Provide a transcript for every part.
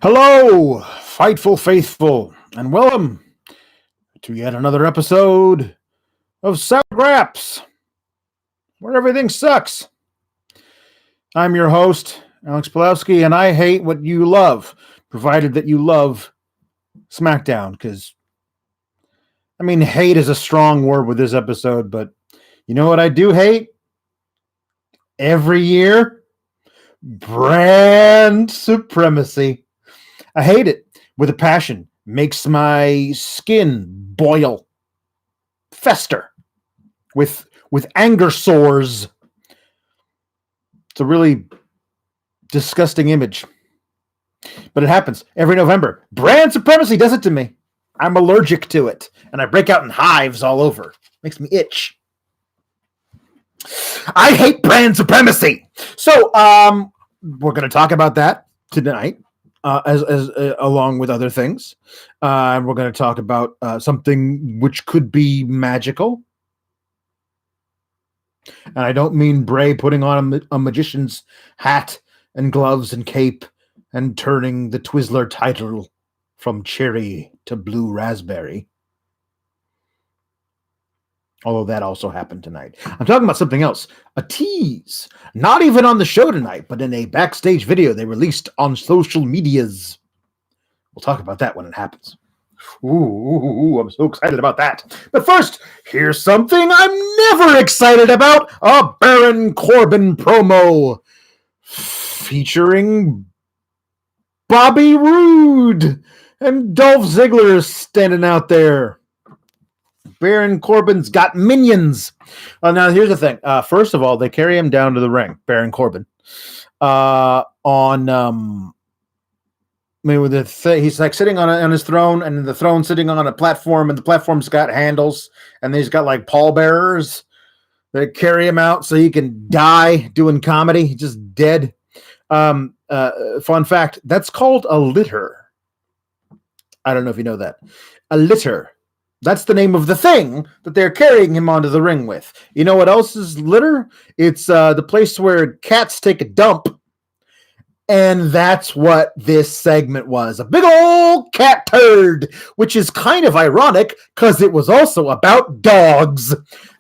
Hello, Fightful Faithful, and welcome to yet another episode of SOUR GRAPS, where everything sucks. I'm your host, Alex Pawlowski, and I hate what you love, provided that you love SmackDown, because, hate is a strong word with this episode, but you know what I do hate? Every year? Brand SuPrEmAcY. I hate it with a passion. Makes my skin boil, fester with anger sores. It's a really disgusting image. But it happens every November. Brand SuPrEmAcY does it to me. I'm allergic to it. And I break out in hives all over. Makes me itch. I hate brand SuPrEmAcY. So we're going to talk about that tonight. As along with other things. We're going to talk about something which could be magical. And I don't mean Bray putting on a magician's hat and gloves and cape and turning the Twizzler title from cherry to blue raspberry. Although that also happened tonight. I'm talking about something else. A tease. Not even on the show tonight, but in a backstage video they released on social medias. We'll talk about that when it happens. Ooh, I'm so excited about that. But first, here's something I'm never excited about. A Baron Corbin promo featuring Bobby Roode and Dolph Ziggler standing out there. Baron Corbin's got minions. Now, here's the thing. First of all, they carry him down to the ring, Baron Corbin. He's like sitting on his throne, and the throne sitting on a platform, and the platform's got handles, and he's got like pallbearers that carry him out so he can die doing comedy. He's just dead. Fun fact, that's called a litter. I don't know if you know that. A litter. That's the name of the thing that they're carrying him onto the ring with. You know what else is litter? It's the place where cats take a dump. And that's what this segment was. A big old cat turd, which is kind of ironic because it was also about dogs.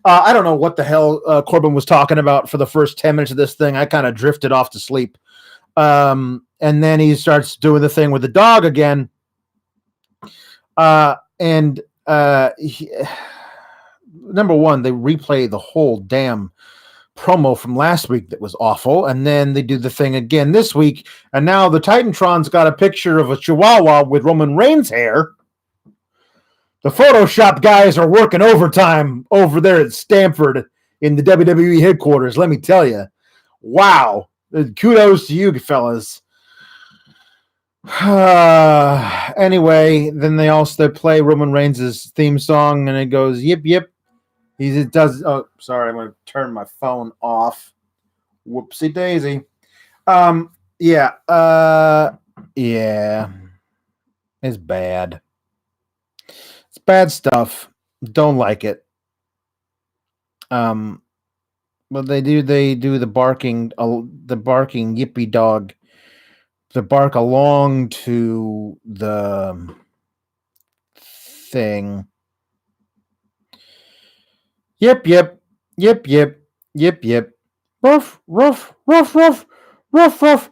I don't know what the hell Corbin was talking about for the first 10 minutes of this thing. I kind of drifted off to sleep. And then he starts doing the thing with the dog again. Number one, they replay the whole damn promo from last week that was awful, and then they do the thing again this week, and now the Titantron's got a picture of a Chihuahua with Roman Reigns' hair. The Photoshop guys are working overtime over there at Stamford in the WWE headquarters, let me tell you. Wow. Kudos to you fellas. Anyway, then they play Roman Reigns' theme song, and it goes yip yip. Oh, sorry, I'm gonna turn my phone off. Whoopsie daisy. Yeah, it's bad. It's bad stuff. Don't like it. But they do the barking yippy dog. To bark along to the thing. Yip, yip, yip, yip, yip, yip. Ruff, ruff, ruff, ruff, ruff, ruff, ruff,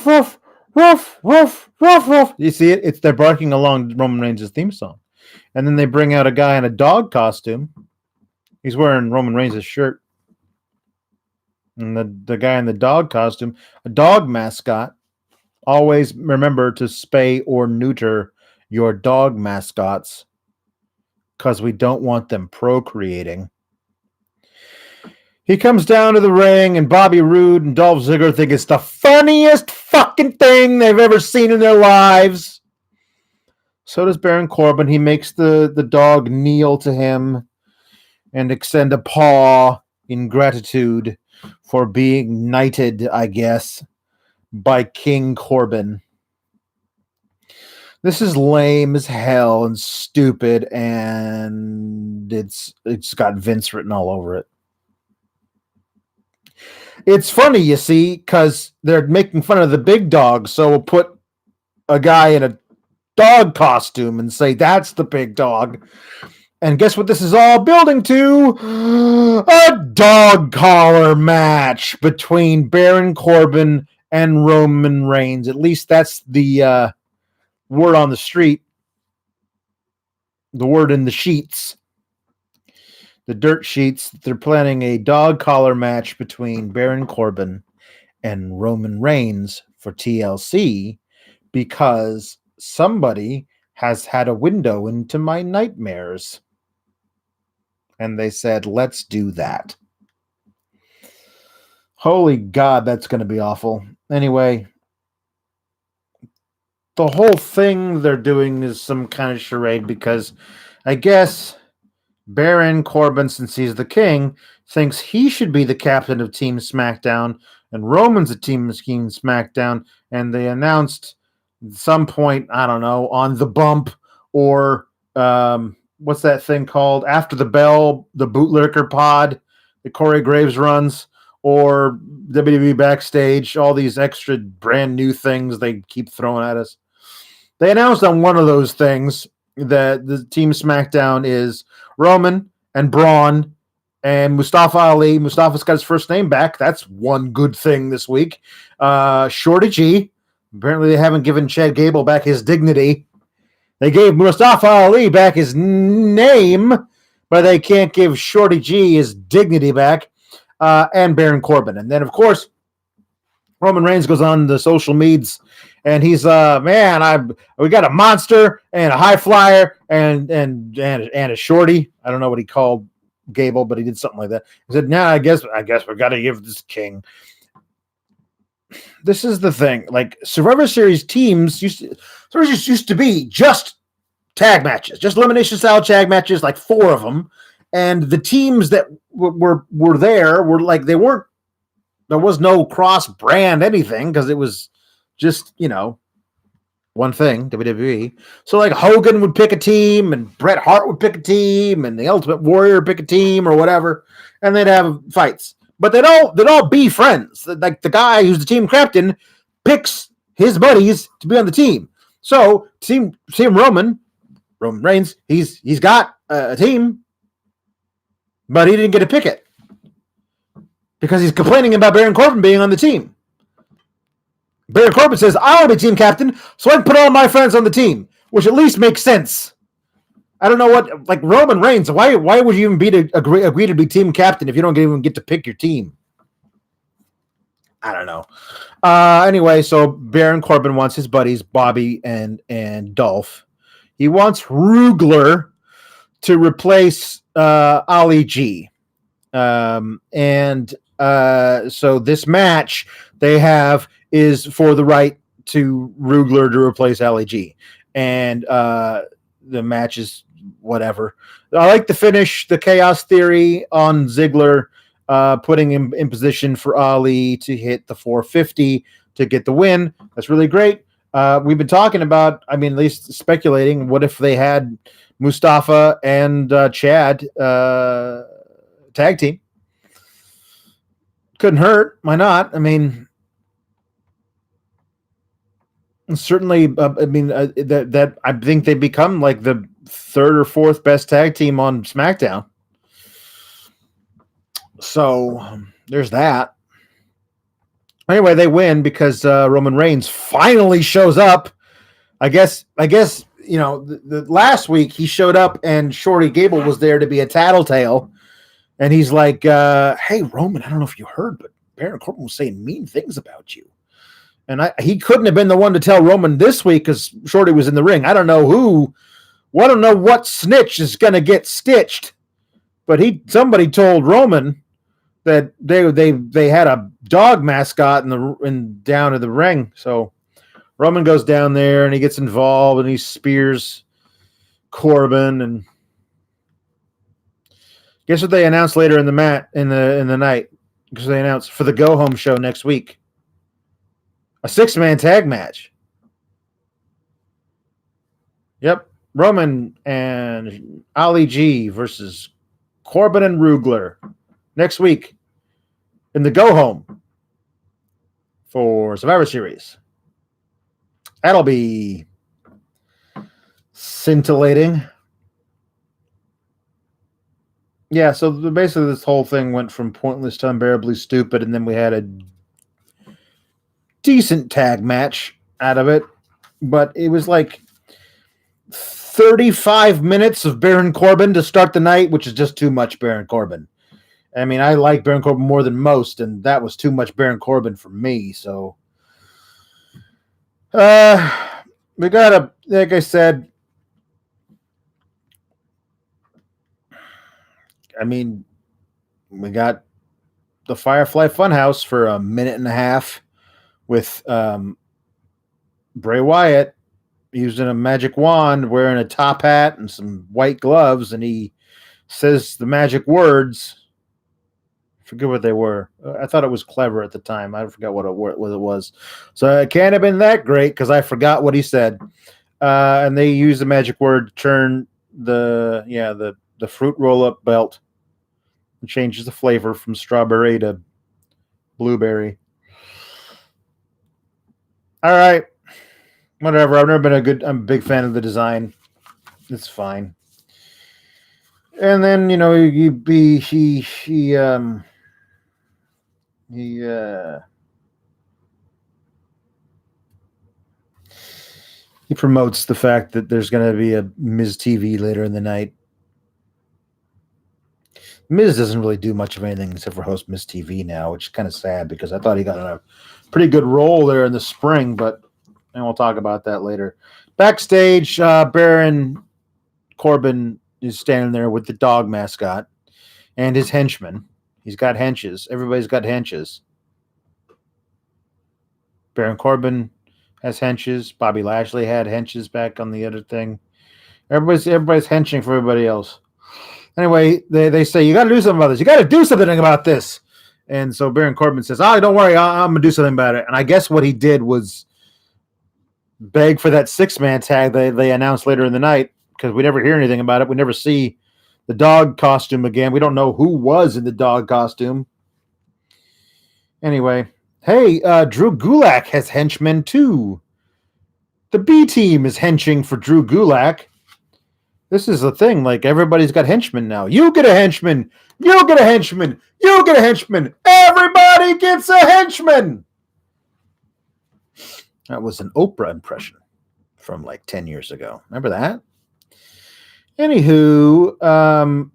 ruff, ruff, ruff, ruff, ruff. You see it? They're barking along Roman Reigns' theme song. And then they bring out a guy in a dog costume. He's wearing Roman Reigns' shirt. And the guy in the dog costume, a dog mascot. Always remember to spay or neuter your dog mascots because we don't want them procreating. He comes down to the ring, and Bobby Roode and Dolph Ziggler think it's the funniest fucking thing they've ever seen in their lives. So does Baron Corbin. He makes the dog kneel to him and extend a paw in gratitude for being knighted, I guess, by King Corbin. This is lame as hell and stupid, and it's got Vince written all over it. It's funny, you see, because they're making fun of the big dog, so we'll put a guy in a dog costume and say that's the big dog. And guess what this is all building to? A dog collar match between Baron Corbin and Roman Reigns. At least that's the word on the street. The word in the sheets. The dirt sheets. They're planning a dog collar match between Baron Corbin and Roman Reigns for TLC because somebody has had a window into my nightmares. And they said, let's do that. Holy God, that's going to be awful. Anyway, the whole thing they're doing is some kind of charade because I guess Baron Corbin, since he's the king, thinks he should be the captain of Team SmackDown, and Roman's a Team SmackDown, and they announced at some point, I don't know, on the bump or what's that thing called? After the bell, the bootlicker pod that Corey Graves runs, or WWE Backstage, all these extra brand new things they keep throwing at us. They announced on one of those things that the Team SmackDown is Roman and Braun and Mustafa Ali. Mustafa's got his first name back. That's one good thing this week. Shorty G. Apparently they haven't given Chad Gable back his dignity. They gave Mustafa Ali back his name, but they can't give Shorty G his dignity back, and Baron Corbin. And then, of course, Roman Reigns goes on the social medias, and he's, we got a monster and a high flyer and a shorty. I don't know what he called Gable, but he did something like that. He said, I guess we got to give this king. This is the thing. Like, Survivor Series teams used to be just tag matches, just elimination style tag matches, like 4 of them. And the teams that were there were like, there was no cross brand anything because it was just, one thing, WWE. So like Hogan would pick a team and Bret Hart would pick a team and the Ultimate Warrior would pick a team or whatever. And they'd have fights. But they'd all be friends. Like the guy who's the team captain picks his buddies to be on the team. So team Roman Reigns, he's got a team, but he didn't get to pick it because he's complaining about Baron Corbin being on the team. Baron Corbin says, I want to be team captain, so I can put all my friends on the team, which at least makes sense. I don't know what, like Roman Reigns, why would you even agree to be team captain if you don't even get to pick your team? I don't know. Anyway, so Baron Corbin wants his buddies, Bobby and Dolph. He wants Rugler to replace Ali G. So this match they have is for the right to Rugler to replace Ali G. And the match is whatever. I like the finish, the Chaos Theory on Ziggler, putting him in position for Ali to hit the 450 to get the win. That's really great. We've been talking about, at least speculating, what if they had Mustafa and Chad tag team? Couldn't hurt. Why not? Certainly, that I think they become like the 3rd or 4th best tag team on SmackDown. So there's that. Anyway, they win because Roman Reigns finally shows up. I guess the last week he showed up and Shorty Gable was there to be a tattletale, and he's like, "Hey Roman, I don't know if you heard, but Baron Corbin was saying mean things about you." And he couldn't have been the one to tell Roman this week because Shorty was in the ring. I don't know what snitch is going to get stitched, but somebody told Roman that they had a dog mascot down in the ring. So Roman goes down there and he gets involved and he spears Corbin. And guess what they announced later in the night? Because they announced for the Go Home show next week. A 6-man tag match. Yep. Roman and Ali G versus Corbin and Rugler next week in the Go Home for Survivor Series. That'll be scintillating. Yeah, so basically this whole thing went from pointless to unbearably stupid, and then we had a decent tag match out of it, but it was like 35 minutes of Baron Corbin to start the night, which is just too much Baron Corbin. I mean, I like Baron Corbin more than most, and that was too much Baron Corbin for me, so we got a, like I said, I mean, we got the Firefly Funhouse for a minute and a half with Bray Wyatt using a magic wand, wearing a top hat and some white gloves, and he says the magic words. I forget what they were. I thought it was clever at the time. I forgot what it was. So it can't have been that great because I forgot what he said. And they used the magic word to turn the fruit roll-up belt. It changes the flavor from strawberry to blueberry. All right. Whatever. I've never been I'm a big fan of the design. It's fine. And then, he promotes the fact that there's going to be a Miz TV later in the night. Miz doesn't really do much of anything except for host Miz TV now, which is kind of sad because I thought he got a pretty good role there in the spring, and we'll talk about that later. Backstage, Baron Corbin is standing there with the dog mascot and his henchmen. He's got henches. Everybody's got henches. Baron Corbin has henches. Bobby Lashley had henches back on the other thing. Everybody's henching for everybody else. Anyway, they say, you got to do something about this. You got to do something about this. And so Baron Corbin says, don't worry, I'm going to do something about it. And I guess what he did was beg for that 6-man tag they announced later in the night because we never hear anything about it. We never see the dog costume again. We don't know who was in the dog costume. Anyway, hey, Drew Gulak has henchmen too. The B team is henching for Drew Gulak. This is the thing. Like, everybody's got henchmen now. You get a henchman. You get a henchman. You get a henchman. Everybody gets a henchman. That was an Oprah impression from like 10 years ago. Remember that? Anywho,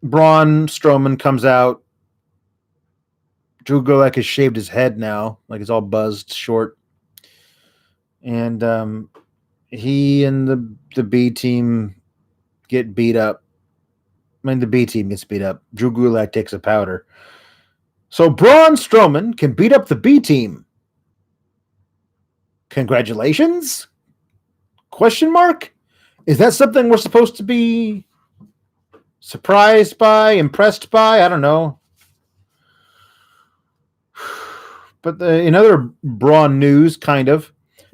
Braun Strowman comes out. Drew Gulak has shaved his head now. Like, it's all buzzed short. And he and the B team get beat up. I mean, the B team gets beat up. Drew Gulak takes a powder. So Braun Strowman can beat up the B team. Congratulations? Question mark? Is that something we're supposed to be surprised by, impressed by? I don't know. But in other Braun news, kind of,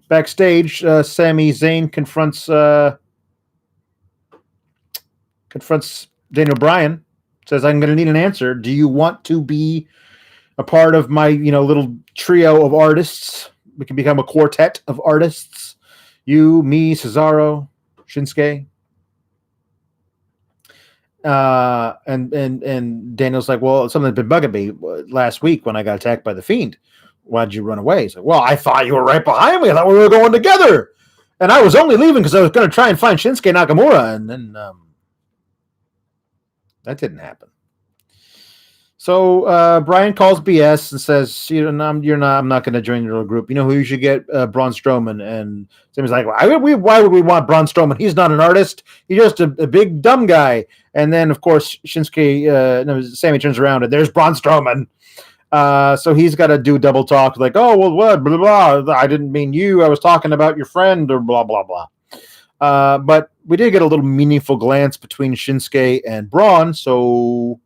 backstage, Sami Zayn confronts Daniel Bryan, says, I'm going to need an answer. Do you want to be a part of my, little trio of artists? We can become a quartet of artists. You, me, Cesaro, Shinsuke. And Daniel's like, well, something's been bugging me last week when I got attacked by the Fiend. Why'd you run away? He's like, well, I thought you were right behind me. I thought we were going together. And I was only leaving because I was going to try and find Shinsuke Nakamura. And then that didn't happen. So Brian calls BS and says, I'm not going to join your little group. You know who you should get? Braun Strowman. And Sami's like, why would we want Braun Strowman? He's not an artist. He's just a big dumb guy. And then, of course, Sami turns around and there's Braun Strowman. So he's got to do double talk, like, oh, well, what, blah, blah, blah. I didn't mean you. I was talking about your friend, or blah, blah, blah. But we did get a little meaningful glance between Shinsuke and Braun, so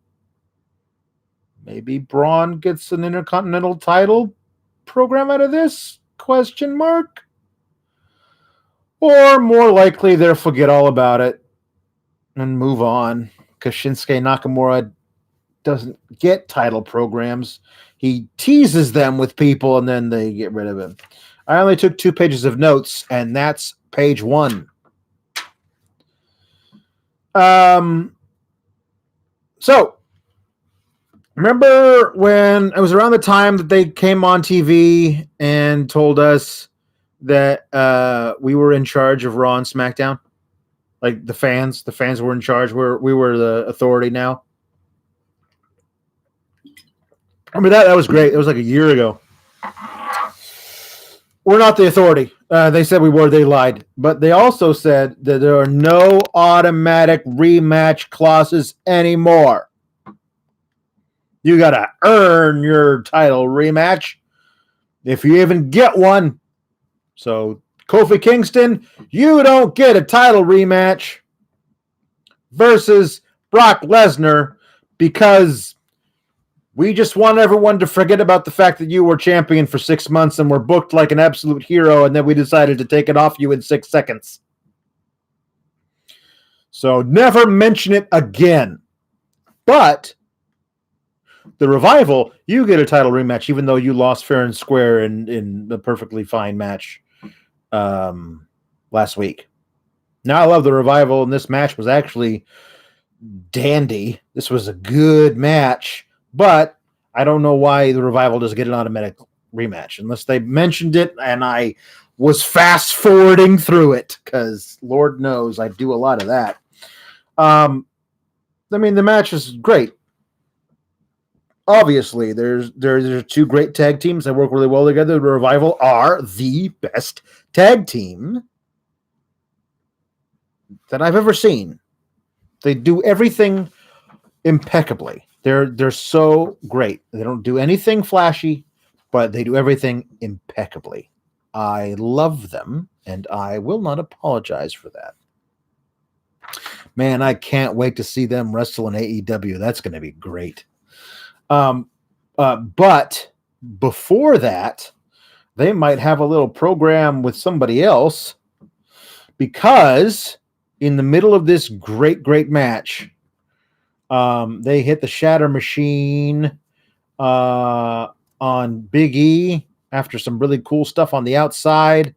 maybe Braun gets an Intercontinental title program out of this? Question mark. Or more likely, they'll forget all about it and move on, because Shinsuke Nakamura doesn't get title programs. He teases them with people and then they get rid of him. I only took 2 pages of notes, and that's page 1. So remember when it was around the time that they came on TV and told us that we were in charge of Raw and SmackDown? Like the fans were in charge. We were the authority now. Remember that? That was great. It was like a year ago. We're not the authority. They said we were. They lied. But they also said that there are no automatic rematch clauses anymore. You got to earn your title rematch if you even get one. So, Kofi Kingston, you don't get a title rematch versus Brock Lesnar because we just want everyone to forget about the fact that you were champion for 6 months and were booked like an absolute hero, and then we decided to take it off you in 6 seconds. So never mention it again. But the Revival, you get a title rematch, even though you lost fair and square in the perfectly fine match last week. Now, I love the Revival, and this match was actually dandy. This was a good match, but I don't know why the Revival doesn't get an automatic rematch unless they mentioned it, and I was fast-forwarding through it, because Lord knows I do a lot of that. I mean, the match is great. Obviously, there's 2 great tag teams that work really well together. The Revival are the best tag team that I've ever seen. They do everything impeccably. They're so great. They don't do anything flashy, but they do everything impeccably. I love them, and I will not apologize for that. Man, I can't wait to see them wrestle in AEW. That's going to be great. But before that, they might have a little program with somebody else, because in the middle of this great match, they hit the Shatter Machine on Big E after some really cool stuff on the outside.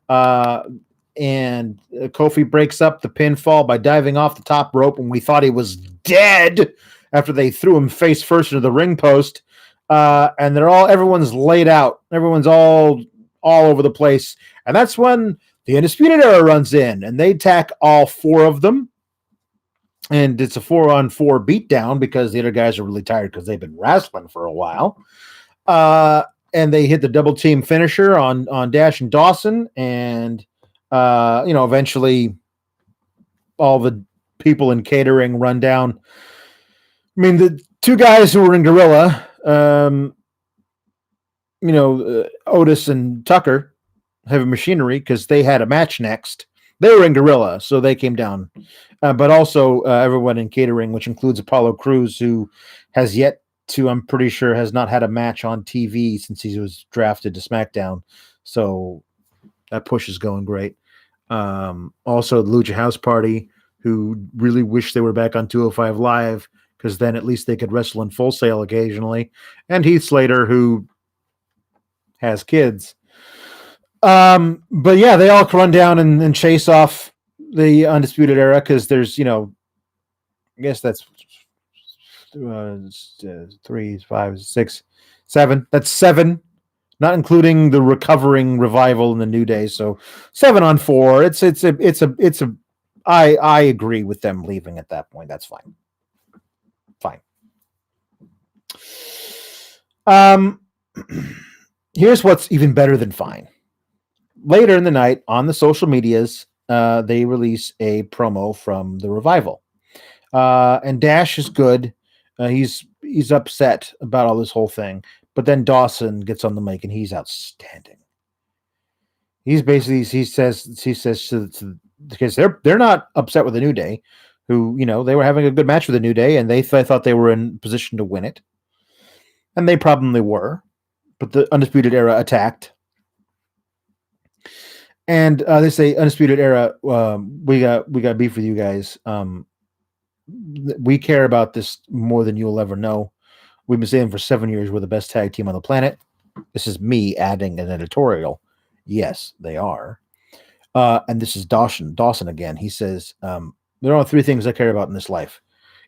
And Kofi breaks up the pinfall by diving off the top rope when we thought he was dead after they threw him face first into the ring post. And everyone's laid out. Everyone's all over the place. And that's when the Undisputed Era runs in, and they attack all 4 of them. And it's a 4-on-4 beatdown because the other guys are really tired because they've been wrestling for a while. And they hit the double team finisher on Dash and Dawson. And, eventually all the people in catering run down. I mean, the 2 guys who were in Gorilla, Otis and Tucker, Heavy Machinery, because they had a match next. They were in Gorilla, so they came down. But also everyone in catering, which includes Apollo Crews, who has yet to, I'm pretty sure, has not had a match on TV since he was drafted to SmackDown. So that push is going great. Also, the Lucha House Party, who really wish they were back on 205 Live, because then at least they could wrestle in Full Sail occasionally. And Heath Slater, who has kids. But yeah, they all run down and chase off the Undisputed Era, because there's, I guess that's 3, 5, 6, 7. That's 7, not including the recovering Revival and the New Day. So 7-on-4. I agree with them leaving at that point. That's fine. Here's what's even better than fine. Later in the night, on the social medias, they release a promo from the Revival. And Dash is good. He's upset about all this whole thing. But then Dawson gets on the mic, and he's outstanding. He says because they're not upset with the New Day, who, they were having a good match with the New Day, and they thought they were in position to win it. And they probably were. But the Undisputed Era attacked. And they say, Undisputed Era, we got beef with you guys. We care about this more than you'll ever know. We've been saying for 7 years we're the best tag team on the planet. This is me adding an editorial. Yes, they are. And this is Dawson again. He says, there are 3 things I care about in this life.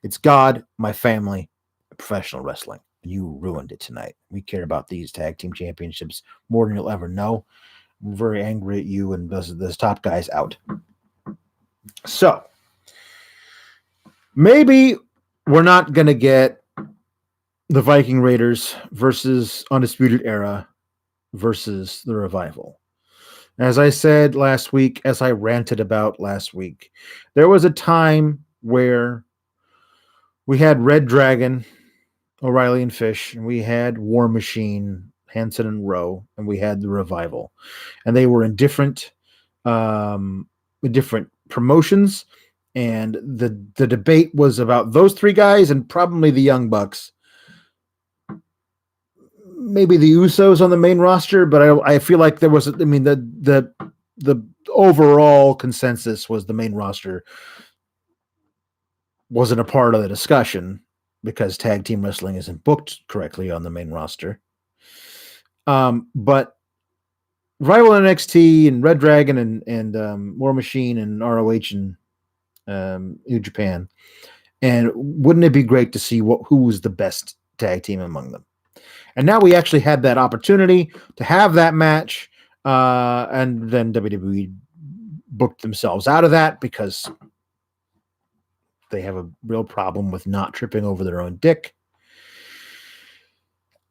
It's God, my family, professional wrestling. You ruined it tonight. We care about these tag team championships more than you'll ever know. I'm very angry at you and those top guys out. So maybe we're not going to get the Viking Raiders versus Undisputed Era versus the Revival. As I said last week, as I ranted about last week, there was a time where we had Red Dragon, O'Reilly and Fish, and we had War Machine, Hanson and Rowe, and we had the Revival. And they were in different promotions, and the debate was about those 3 guys and probably the Young Bucks. Maybe the Usos on the main roster, but I feel like there was, the overall consensus was the main roster wasn't a part of the discussion because tag team wrestling isn't booked correctly on the main roster. But Rival NXT and Red Dragon and War Machine and ROH and New Japan. And wouldn't it be great to see who was the best tag team among them? And now we actually had that opportunity to have that match, and then WWE booked themselves out of that because they have a real problem with not tripping over their own dick.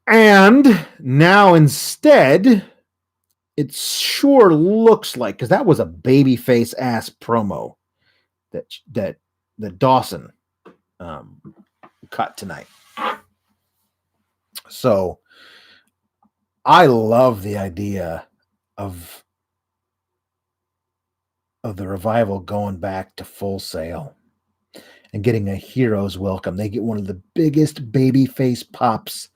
And now instead, it sure looks like, because that was a babyface ass promo that Dawson cut tonight. So I love the idea of the Revival going back to Full Sail and getting a hero's welcome. They get one of the biggest babyface pops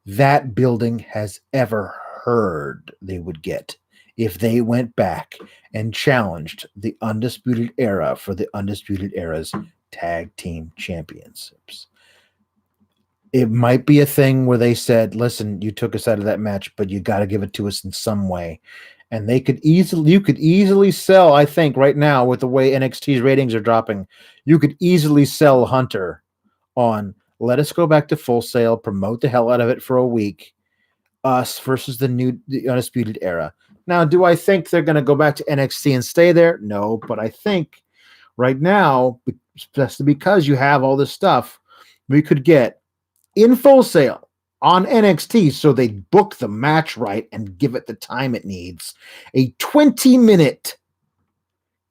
that building has ever heard they would get if they went back and challenged the Undisputed Era for the Undisputed Era's tag team championships. It might be a thing where they said, listen, you took us out of that match, but you got to give it to us in some way. And you could easily sell, I think right now with the way NXT's ratings are dropping, you could easily sell Hunter on let us go back to Full Sail, promote the hell out of it for a week, us versus the Undisputed Era. Now, do I think they're going to go back to NXT and stay there? No, but I think right now, just because you have all this stuff, we could get in Full Sail on NXT, so they book the match right and give it the time it needs. A 20-minute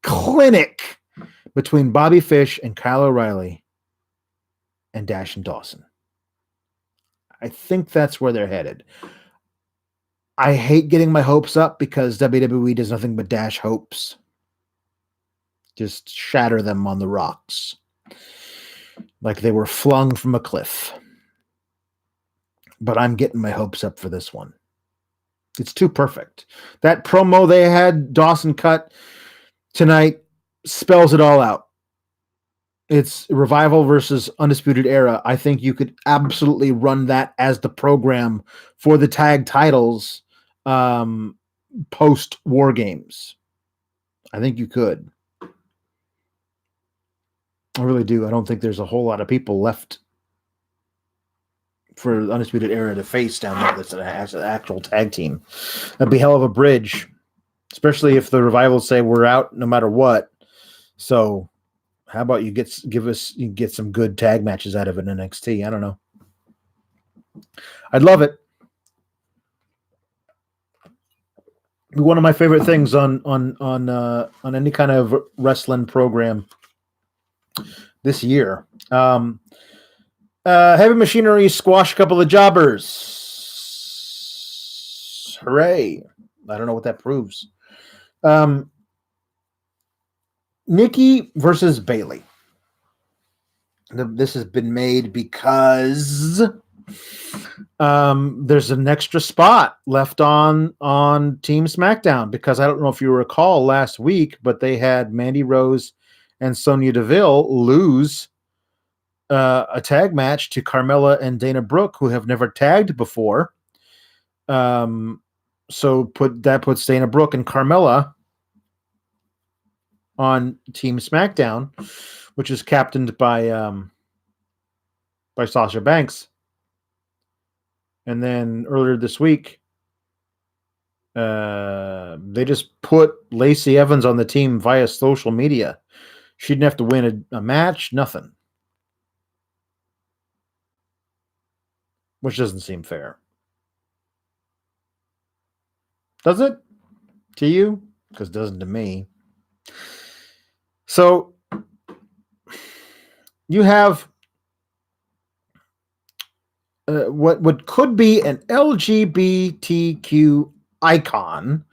clinic between Bobby Fish and Kyle O'Reilly and Dash and Dawson. I think that's where they're headed. I hate getting my hopes up because WWE does nothing but dash hopes. Just shatter them on the rocks like they were flung from a cliff. But I'm getting my hopes up for this one. It's too perfect. That promo they had Dawson cut tonight spells it all out. It's Revival versus Undisputed Era. I think you could absolutely run that as the program for the tag titles post War Games. I think you could. I really do. I don't think there's a whole lot of people left for the Undisputed Era to face down there that's an actual tag team. That'd be hell of a bridge, especially if the Revival say we're out no matter what. So how about you get some good tag matches out of it in NXT? I don't know. I'd love it. Be one of my favorite things on any kind of wrestling program this year. Heavy Machinery squash a couple of jobbers. Hooray. I don't know what that proves. Nikki versus Bayley. This has been made because there's an extra spot left on Team SmackDown, because I don't know if you recall last week, but they had Mandy Rose and Sonya Deville lose a tag match to Carmella and Dana Brooke, who have never tagged before. So puts Dana Brooke and Carmella on Team SmackDown, which is captained by Sasha Banks. And then earlier this week, they just put Lacey Evans on the team via social media. She didn't have to win a match, nothing. Which doesn't seem fair. Does it? To you? Because it doesn't to me. So you have what could be an LGBTQ icon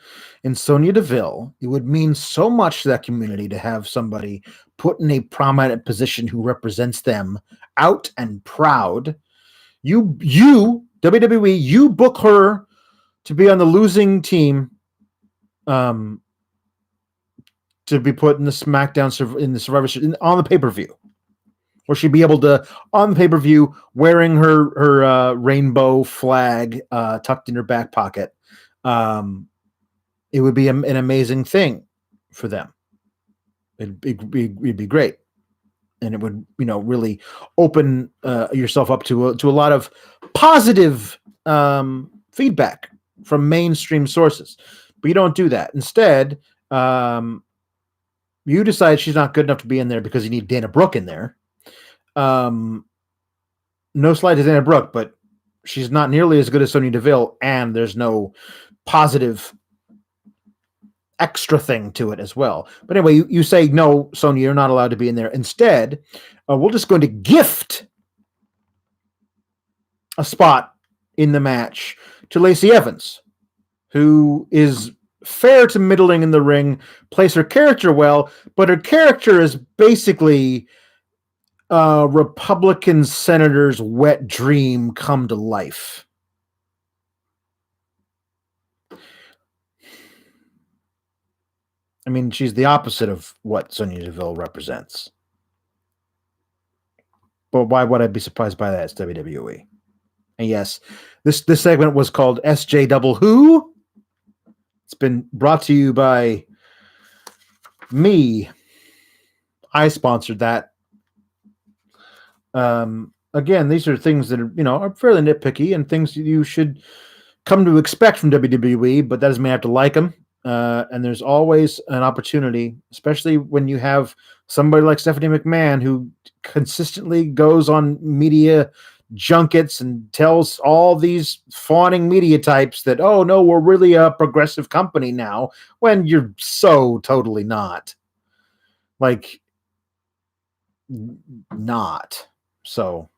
in Sonya Deville. It would mean so much to that community to have somebody put in a prominent position who represents them out and proud. You WWE, you book her to be on the losing team, to be put in the SmackDown in the Survivor Series on the pay-per-view. Or she'd be able to, on the pay-per-view, wearing her rainbow flag tucked in her back pocket. It would be an amazing thing for them. It'd be great. And it would, really open yourself up to a lot of positive feedback from mainstream sources. But you don't do that. Instead, you decide she's not good enough to be in there because you need Dana Brooke in there. No slight to Dana Brooke, but she's not nearly as good as Sonya Deville, and there's no positive extra thing to it as well. But anyway, you say, no, Sonya, you're not allowed to be in there. Instead, we're just going to gift a spot in the match to Lacey Evans, who is fair to middling in the ring, plays her character well, but her character is basically Republican senator's wet dream come to life. I mean, she's the opposite of what Sonya Deville represents. But why would I be surprised by that? It's WWE. And yes, this segment was called SJ Double Who. It's been brought to you by me. I sponsored that. Again, these are things that are fairly nitpicky and things you should come to expect from WWE, but that doesn't mean I have to like them. And there's always an opportunity, especially when you have somebody like Stephanie McMahon who consistently goes on media junkets and tells all these fawning media types that, oh no, we're really a progressive company now, when you're so totally not. Like, not. So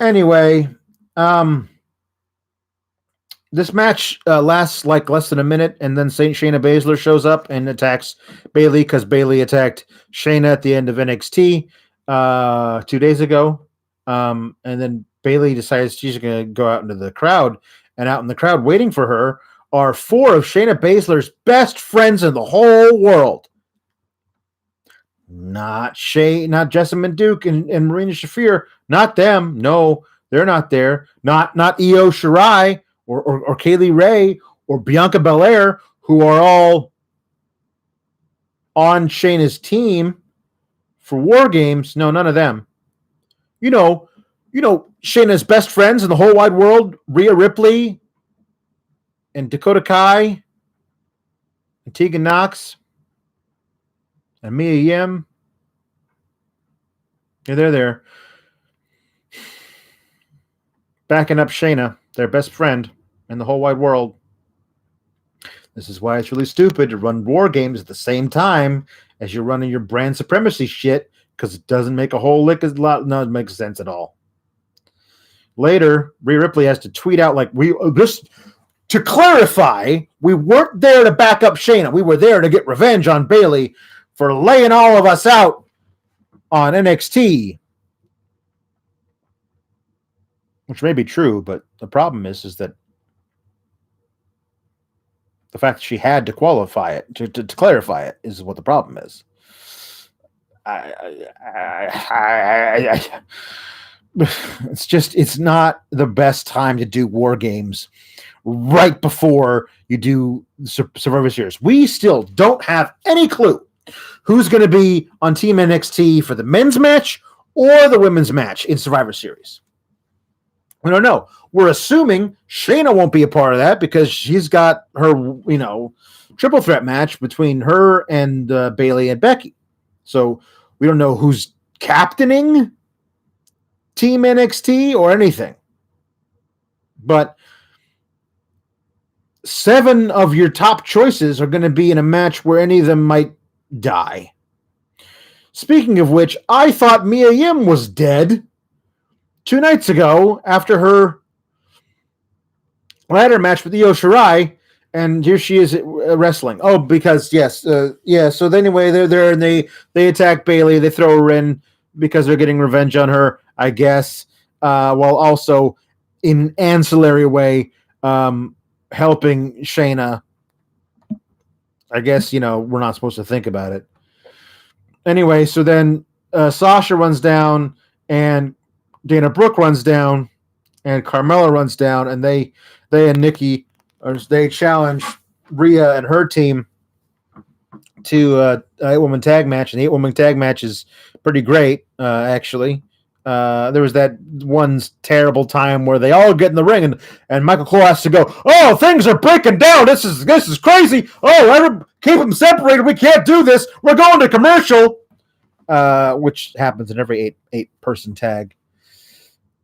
anyway, this match lasts like less than a minute, and then Shayna Baszler shows up and attacks Bayley because Bayley attacked Shayna at the end of NXT 2 days ago. And then Bayley decides she's going to go out into the crowd, and out in the crowd waiting for her are 4 of Shayna Baszler's best friends in the whole world. Not Jessamine Duke and Marina Shafir. Not them. No, they're not there. Not Io Shirai or Kaylee Ray or Bianca Belair, who are all on Shayna's team for War Games. No, none of them. You know Shayna's best friends in the whole wide world, Rhea Ripley and Dakota Kai and Tegan Nox and Mia Yim. Yeah, they're there. Backing up Shayna, their best friend in the whole wide world. This is why it's really stupid to run War Games at the same time as you're running your brand SuPrEmAcY shit, because it doesn't make a whole lick of lot. No, it makes sense at all. Later, Rhea Ripley has to tweet out like, to clarify, we weren't there to back up Shayna. We were there to get revenge on Bayley for laying all of us out on NXT. Which may be true, but the problem is that the fact that she had to qualify it, to clarify it, is what the problem is. it's not the best time to do War Games right before you do Survivor Series. We still don't have any clue who's going to be on Team NXT for the men's match or the women's match in Survivor Series. We don't know. We're assuming Shayna won't be a part of that because she's got her, triple threat match between her and Bayley and Becky. So we don't know who's captaining Team NXT or anything. But 7 of your top choices are going to be in a match where any of them might die. Speaking of which, I thought Mia Yim was dead 2 nights ago after her ladder match with Io Shirai, and here she is wrestling. Oh, because yes. So anyway, they're there and they attack Bayley. They throw her in because they're getting revenge on her, I guess, while also in an ancillary way helping Shayna. I guess, we're not supposed to think about it. Anyway, so then Sasha runs down, and Dana Brooke runs down, and Carmella runs down, and they and Nikki, they challenge Rhea and her team to an 8-woman tag match, and the 8-woman tag match is pretty great, actually. There was that one terrible time where they all get in the ring, and Michael Cole has to go, "Oh, things are breaking down. This is crazy. Oh, keep them separated. We can't do this. We're going to commercial," which happens in every 8-person tag.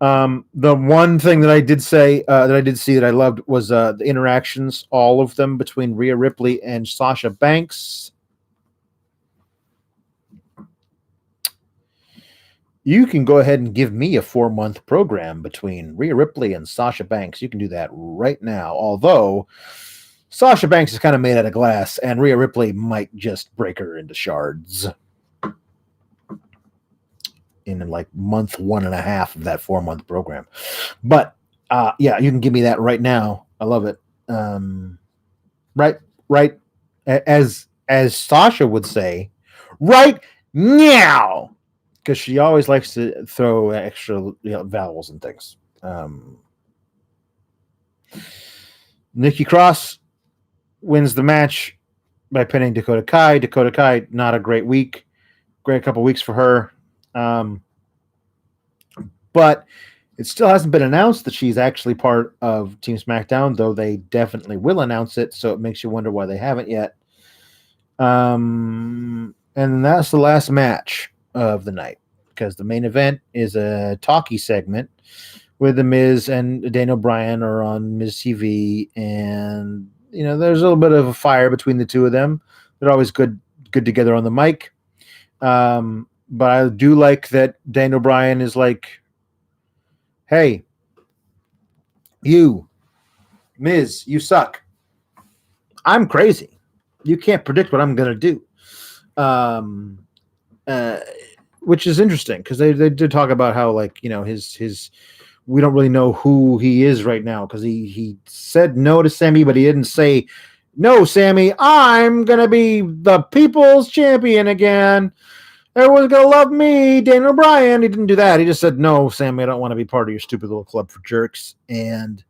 The one thing that I did see that I loved was the interactions, all of them between Rhea Ripley and Sasha Banks. You can go ahead and give me a 4-month program between Rhea Ripley and Sasha Banks. You can do that right now. Although Sasha Banks is kind of made out of glass, and Rhea Ripley might just break her into shards in like month 1.5 of that 4-month program. But yeah, you can give me that right now. I love it. Right. As Sasha would say, right now. Because she always likes to throw extra vowels and things. Nikki Cross wins the match by pinning Dakota Kai. Dakota Kai, not a great week. Great couple weeks for her. But it still hasn't been announced that she's actually part of Team SmackDown, though they definitely will announce it, so it makes you wonder why they haven't yet. And that's the last match of the night, because the main event is a talkie segment where The Miz and Daniel Bryan are on Miz TV, and there's a little bit of a fire between the two of them. They're always good together on the mic. But I do like that Daniel Bryan is like, "Hey, you, Miz, you suck. I'm crazy. You can't predict what I'm gonna do." Which is interesting because they did talk about how his we don't really know who he is right now because he said no to Sammy, but he didn't say, "No, Sammy, I'm gonna be the people's champion again. Everyone's gonna love me, Daniel Bryan." He didn't do that. He just said, "No, Sammy, I don't want to be part of your stupid little club for jerks." And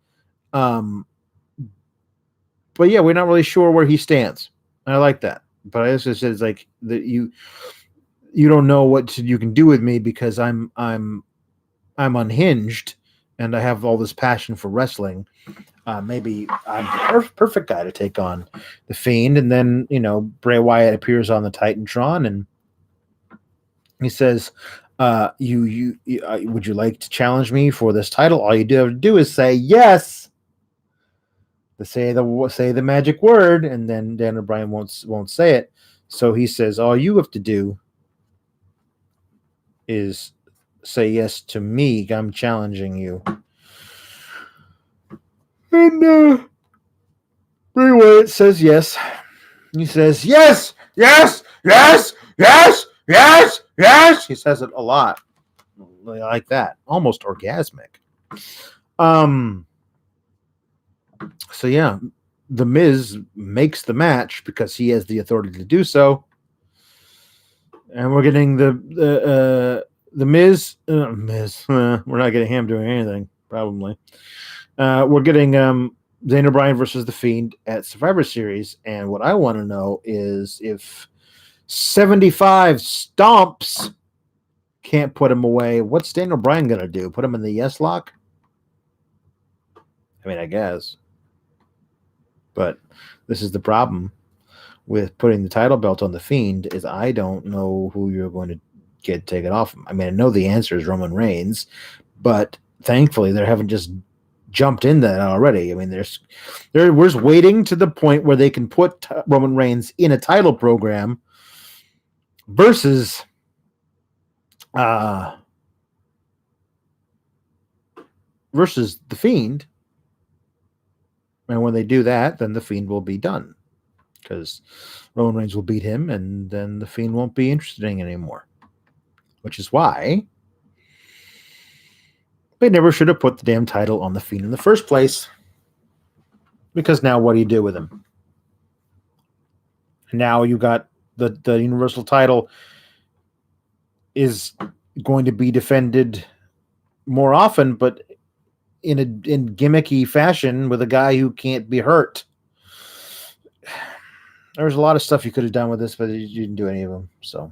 but yeah, we're not really sure where he stands. I like that, but I also said it's like that you don't know what you can do with me because I'm unhinged and I have all this passion for wrestling. Maybe I'm the perfect guy to take on the Fiend. And then Bray Wyatt appears on the Titantron and he says, would you like to challenge me for this title? All you have to do is say yes. To say the magic word, and then Daniel Bryan won't say it. So he says, all you have to do is say yes to me. I'm challenging you. And Bray Wyatt says yes. He says yes, yes, yes, yes, yes, yes. He says it a lot, like that, almost orgasmic. So yeah, The Miz makes the match because he has the authority to do so. And we're getting the The Miz, we're not getting him doing anything, probably. We're getting Daniel Bryan versus The Fiend at Survivor Series, and what I want to know is if 75 stomps can't put him away, what's Daniel Bryan going to do? Put him in the yes lock? I mean, I guess. But this is the problem with putting the title belt on The Fiend is I don't know who you're going to get taken off him. I mean, I know the answer is Roman Reigns, but thankfully they haven't just jumped in that already. I mean, we're just waiting to the point where they can put Roman Reigns in a title program versus The Fiend. And when they do that, then The Fiend will be done because Roman Reigns will beat him, and then The Fiend won't be interested anymore. Which is why they never should have put the damn title on The Fiend in the first place. Because now what do you do with him? Now you got the Universal title is going to be defended more often, but in gimmicky fashion with a guy who can't be hurt. There's a lot of stuff you could have done with this, but you didn't do any of them. So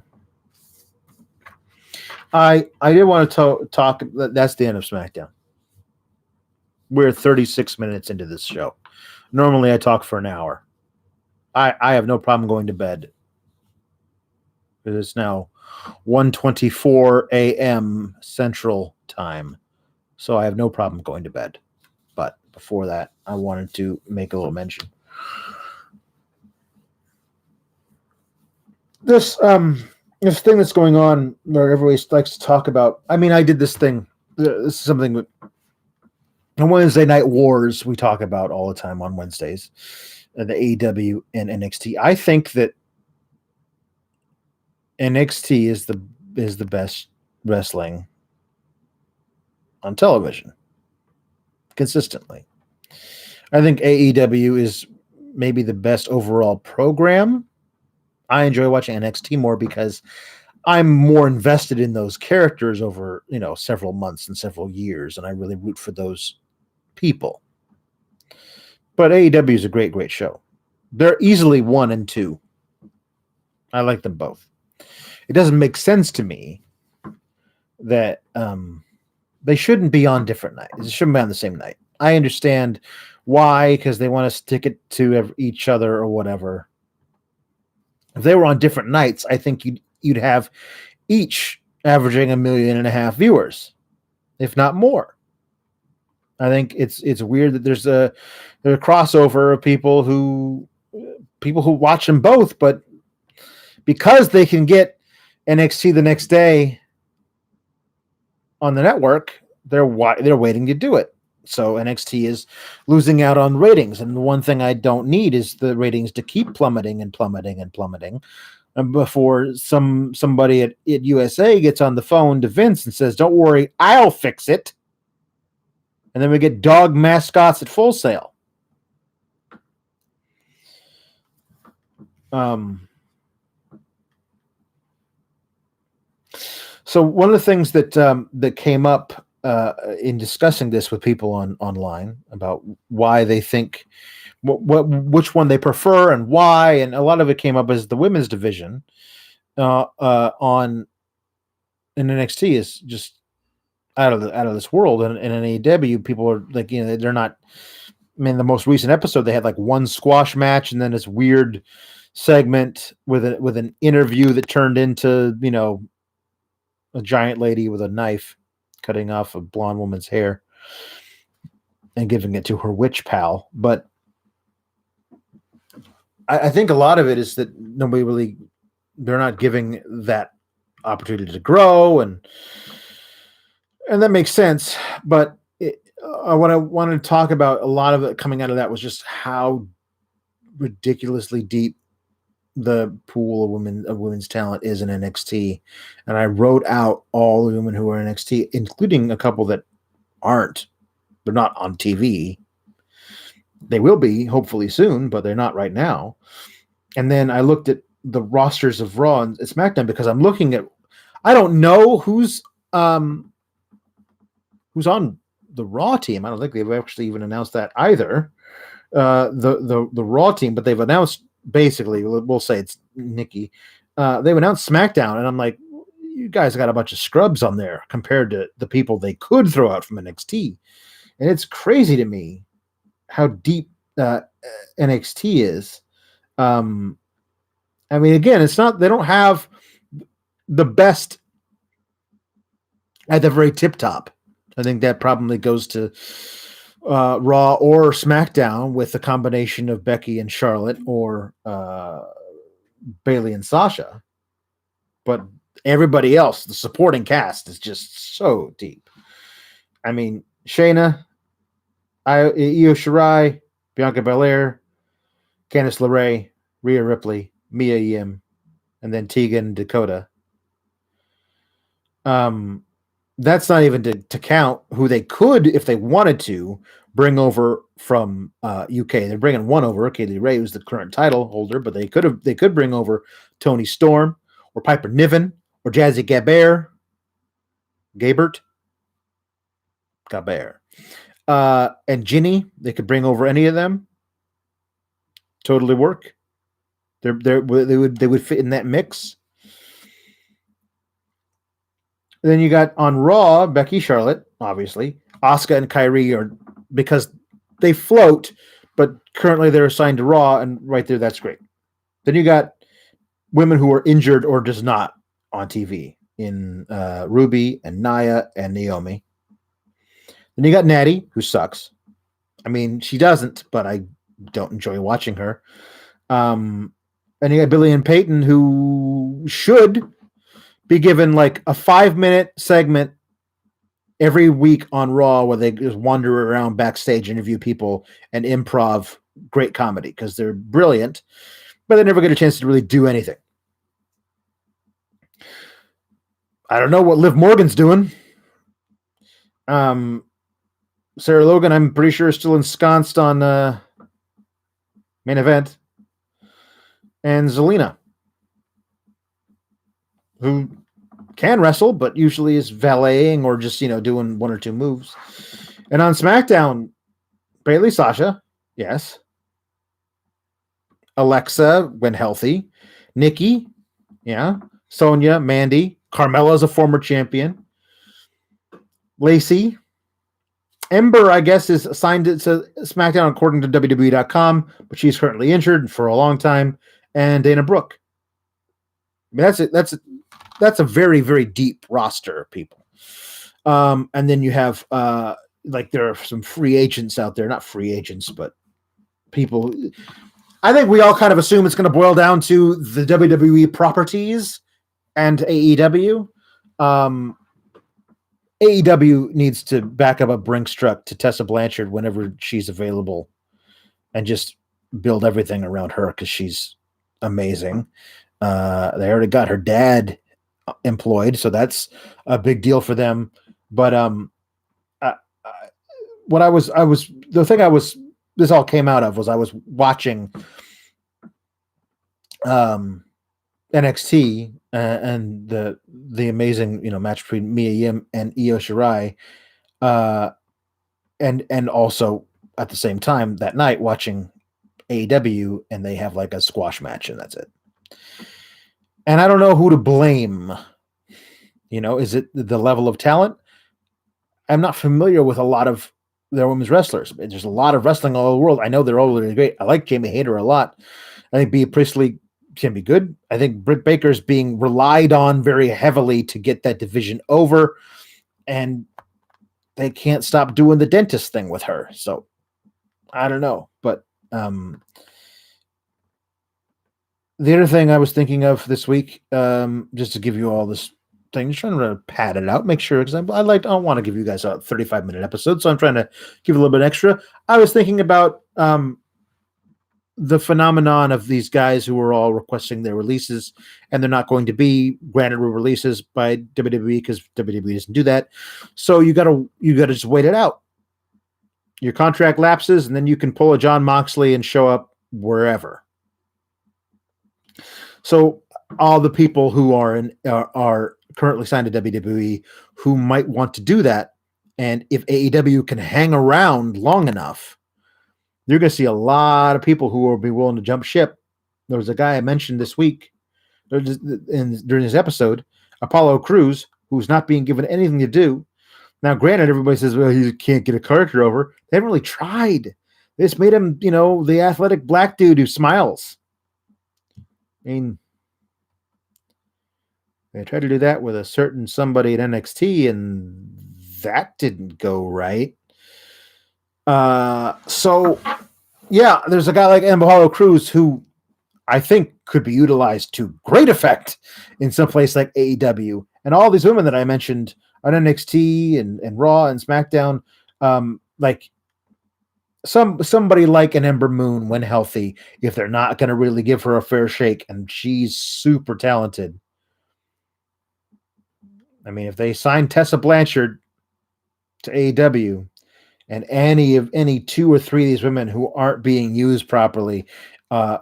I did want to talk. That's the end of SmackDown. We're 36 minutes into this show. Normally I talk for an hour. I have no problem going to bed. It is now 1:24 a.m. Central Time. So I have no problem going to bed. But before that, I wanted to make a little mention. This thing that's going on where everybody likes to talk about. I mean, I did this thing. This is something that on Wednesday Night Wars we talk about all the time on Wednesdays. The AEW and NXT. I think that NXT is the best wrestling on television consistently. I think AEW is maybe the best overall program. I enjoy watching NXT more because I'm more invested in those characters over, several months and several years, and I really root for those people. But AEW is a great, great show. They're easily 1 and 2. I like them both. It doesn't make sense to me that they shouldn't be on different nights. They shouldn't be on the same night. I understand why, because they want to stick it to each other or whatever. If they were on different nights, I think you'd have each averaging 1.5 million viewers, if not more. I think it's weird that there's a crossover of people who watch them both, but because they can get NXT the next day on the network, they're waiting to do it. So NXT is losing out on ratings, and the one thing I don't need is the ratings to keep plummeting and plummeting and plummeting. And before somebody at USA gets on the phone to Vince and says, "Don't worry, I'll fix it," and then we get dog mascots at Full Sail. So one of the things that came up in discussing this with people online about why they think which one they prefer and why, and a lot of it came up as the women's division in NXT is just out of this world, and in AEW people are like, they're not. I mean, the most recent episode they had like one squash match and then this weird segment with an interview that turned into a giant lady with a knife cutting off a blonde woman's hair and giving it to her witch pal. But I think a lot of it is that they're not giving that opportunity to grow, and that makes sense. But what I wanted to talk about, a lot of it coming out of that was just how ridiculously deep the pool of women's talent is in NXT. And I wrote out all the women who are in NXT, including a couple that aren't. They're not on TV. They will be hopefully soon, but they're not right now. And then I looked at the rosters of Raw and SmackDown because I'm looking at, I don't know who's who's on the Raw team. I don't think they've actually even announced that either. The Raw team, but they've announced basically, we'll say it's Nikki. They've announced SmackDown, and I'm like, you guys got a bunch of scrubs on there compared to the people they could throw out from NXT. And it's crazy to me how deep NXT is. I mean, again, it's not, they don't have the best at the very tip top. I think that probably goes to Raw or SmackDown with a combination of Becky and Charlotte or Bayley and Sasha. But everybody else, the supporting cast, is just so deep. I mean, Shayna, Io Shirai, Bianca Belair, Candice LeRae, Rhea Ripley, Mia Yim, and then Tegan Dakota. That's not even to count who they could, if they wanted to, bring over from UK. They're bringing one over, Kaylee Ray, who's the current title holder, but they could bring over Toni Storm or Piper Niven or Jazzy Gabert. And Ginny. They could bring over any of them. Totally work. They would fit in that mix. Then you got on Raw, Becky, Charlotte, obviously. Asuka and Kyrie are, because they float, but currently they're assigned to Raw, and right there, that's great. Then you got women who are injured or just not on TV in Ruby and Nia and Naomi. Then you got Natty, who sucks. I mean, she doesn't, but I don't enjoy watching her. And you got Billy and Peyton, who should be given like a 5-minute segment every week on Raw where they just wander around backstage, interview people, and improv great comedy, because they're brilliant, but they never get a chance to really do anything. I don't know what Liv Morgan's doing. Sarah Logan, I'm pretty sure, is still ensconced on Main Event. And Zelina, who can wrestle, but usually is valeting or just, doing one or two moves. And on SmackDown, Bayley, Sasha, yes. Alexa, when healthy. Nikki, yeah. Sonya, Mandy. Carmella's a former champion. Lacey. Ember, I guess, is assigned to SmackDown according to WWE.com, but she's currently injured for a long time. And Dana Brooke. I mean, that's a very, very deep roster of people. And then you have there are some free agents out there, not free agents, but people. I think we all kind of assume it's going to boil down to the WWE properties and AEW. AEW needs to back up a Brinks truck to Tessa Blanchard whenever she's available and just build everything around her, because she's amazing. They already got her dad employed, so that's a big deal for them. But this all came out of was I was watching NXT and the amazing match between Mia Yim and Io Shirai, and also at the same time that night watching AEW, and they have like a squash match, and that's it. And I don't know who to blame. Is it the level of talent? I'm not familiar with a lot of their women's wrestlers. There's a lot of wrestling all over the world. I know they're all really great. I like Jamie Hayter a lot. I think Bea Priestley can be good. I think Britt Baker's being relied on very heavily to get that division over, and they can't stop doing the dentist thing with her. So I don't know. But the other thing I was thinking of this week, just to give you all this thing, just trying to pad it out, make sure, because I don't want to give you guys a 35-minute episode, so I'm trying to give a little bit extra. I was thinking about the phenomenon of these guys who are all requesting their releases, and they're not going to be granted releases by WWE because WWE doesn't do that. So you gotta just wait it out. Your contract lapses, and then you can pull a Jon Moxley and show up wherever. So all the people who are currently signed to WWE who might want to do that. And if AEW can hang around long enough, you're going to see a lot of people who will be willing to jump ship. There was a guy I mentioned this week during this episode, Apollo Crews, who's not being given anything to do. Now, granted, everybody says, well, he can't get a character over. They haven't really tried. They just made him, the athletic black dude who smiles. I mean, they tried to do that with a certain somebody at NXT, and that didn't go right. So, yeah, there's a guy like Apollo Crews who I think could be utilized to great effect in some place like AEW. And all these women that I mentioned on NXT and Raw and SmackDown, like somebody like an Ember Moon when healthy, if they're not going to really give her a fair shake, and she's super talented. I mean, if they sign Tessa Blanchard to AEW, and any two or three of these women who aren't being used properly by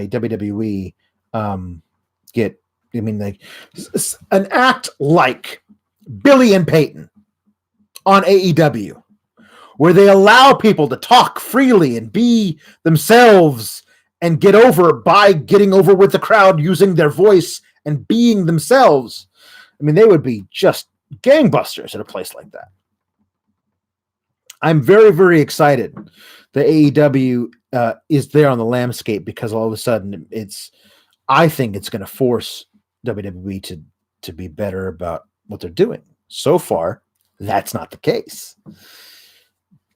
WWE get, I mean, like an act like Billy and Peyton on AEW, where they allow people to talk freely and be themselves and get over by getting over with the crowd using their voice and being themselves. I mean, they would be just gangbusters at a place like that. I'm very, very excited that AEW is there on the landscape, because all of a sudden I think it's going to force WWE to be better about what they're doing. So far, that's not the case.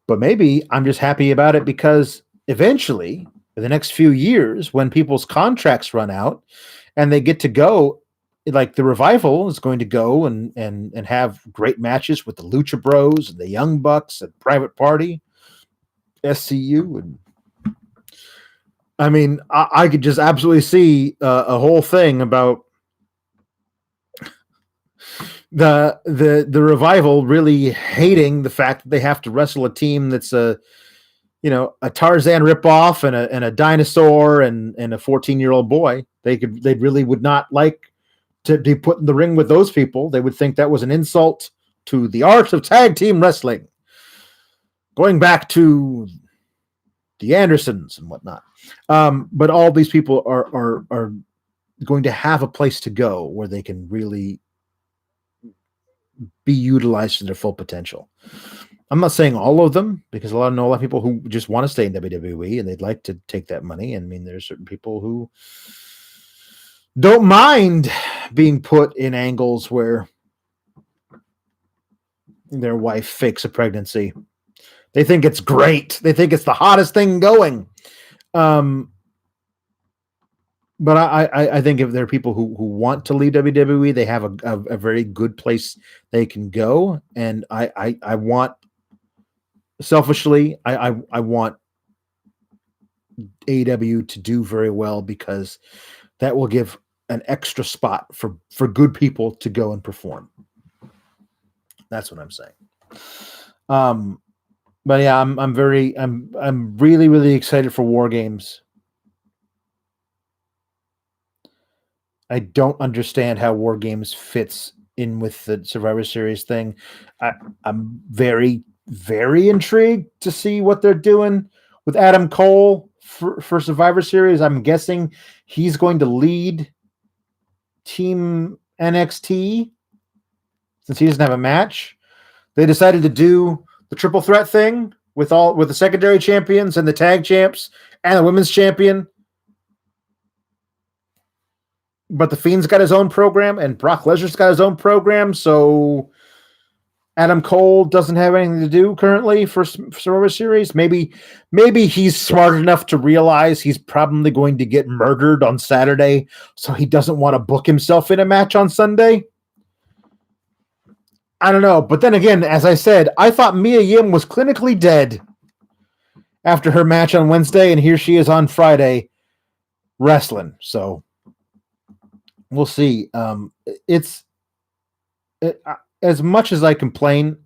But maybe I'm just happy about it because eventually, in the next few years, when people's contracts run out and they get to go, like the Revival is going to go and have great matches with the Lucha Bros and the Young Bucks and Private Party, SCU, and I mean, I could just absolutely see a whole thing about the Revival really hating the fact that they have to wrestle a team that's a Tarzan ripoff and a dinosaur and a 14-year-old boy. They really would not like to be put in the ring with those people. They would think that was an insult to the art of tag team wrestling, going back to the Andersons and whatnot. But all these people are going to have a place to go where they can really be utilized to their full potential. I'm not saying all of them, because I know a lot of people who just want to stay in WWE and they'd like to take that money. I mean, there's certain people who don't mind being put in angles where their wife fakes a pregnancy. They think it's great. They think it's the hottest thing going. But I think if there are people who want to leave WWE, they have a very good place they can go. And I want, selfishly, I want AEW to do very well, because that will give an extra spot for good people to go and perform. That's what I'm saying. But yeah, I'm really, really excited for War Games. I don't understand how War Games fits in with the Survivor Series thing. I'm very, very intrigued to see what they're doing with Adam Cole for Survivor Series. I'm guessing he's going to lead Team NXT since he doesn't have a match. They decided to do the triple threat thing with the secondary champions and the tag champs and the women's champion. But the Fiend's got his own program and Brock Lesnar's got his own program, so Adam Cole doesn't have anything to do currently for Survivor Series. Maybe he's smart enough to realize he's probably going to get murdered on Saturday, so he doesn't want to book himself in a match on Sunday. I don't know. But then again, as I said, I thought Mia Yim was clinically dead after her match on Wednesday, and here she is on Friday wrestling. So we'll see. As much as I complain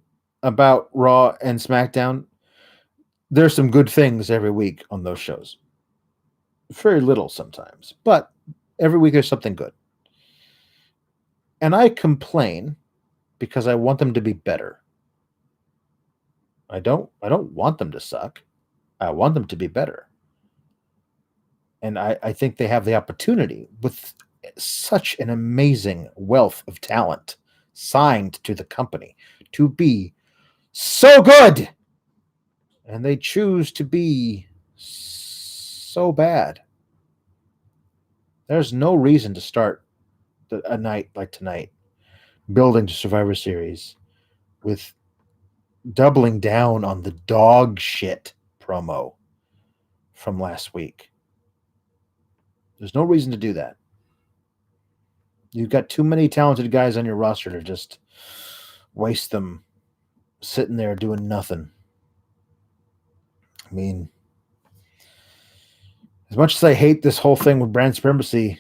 about Raw and SmackDown, there's some good things every week on those shows. Very little sometimes, but every week there's something good. And I complain because I want them to be better. I don't want them to suck. I want them to be better. And I think they have the opportunity with such an amazing wealth of talent signed to the company to be so good. And they choose to be so bad. There's no reason to start a night like tonight, building to Survivor Series with doubling down on the dog shit promo from last week. There's no reason to do that. You've got too many talented guys on your roster to just waste them sitting there doing nothing. I mean, as much as I hate this whole thing with brand supremacy,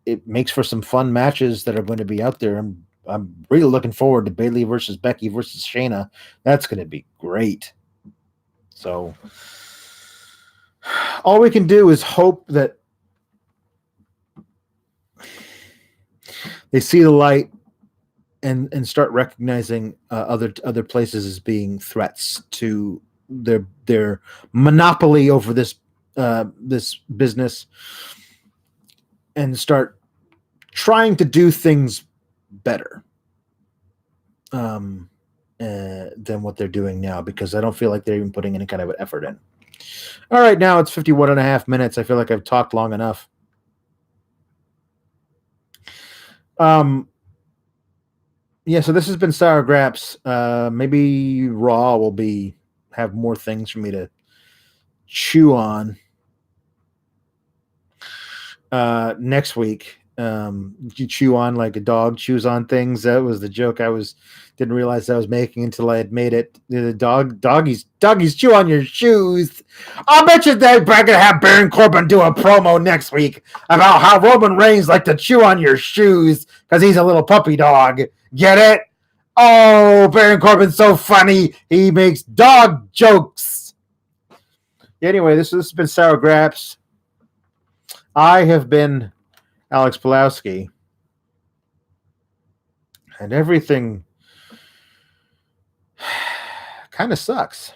it makes for some fun matches that are going to be out there. I'm really looking forward to Bayley versus Becky versus Shayna. That's going to be great. So all we can do is hope that they see the light and start recognizing other places as being threats to their monopoly over this business, and start trying to do things better than what they're doing now, because I don't feel like they're even putting any kind of an effort in. All right, now it's 51 and a half minutes. I feel like I've talked long enough. Yeah, so this has been Sour Graps. Maybe Raw will have more things for me to chew on next week. You chew on like a dog chews on things. That was the joke didn't realize I was making until I had made it. The doggies chew on your shoes. I'll bet you they're gonna have Baron Corbin do a promo next week about how Roman Reigns like to chew on your shoes because he's a little puppy dog. Get it? Oh, Baron Corbin's so funny. He makes dog jokes. Anyway, this has been Sour Graps. I have been Alex Pawlowski, and everything kind of sucks.